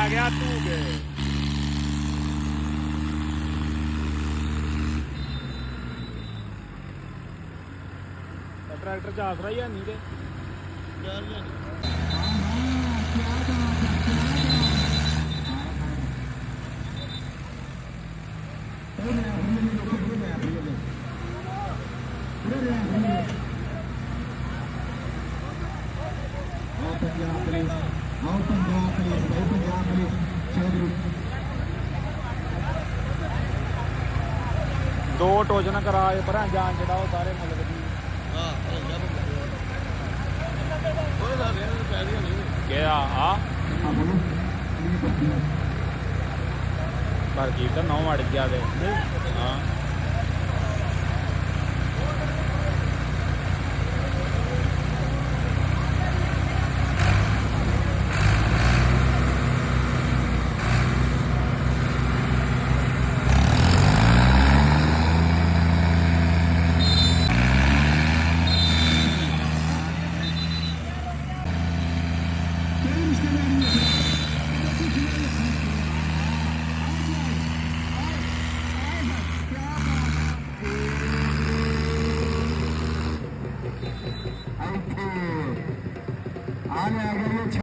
ਆ ਗਿਆ ਤੂੰ ਕੇ ਟਰੈਕਟਰ ਚ ਆਸਰਾ ਹੀ ਹੈ ਨਹੀਂ ਤੇ दो टोजन कराए पर जान जड़ा वो सारे मतलब पर की तो 9 अड़ गया हाँ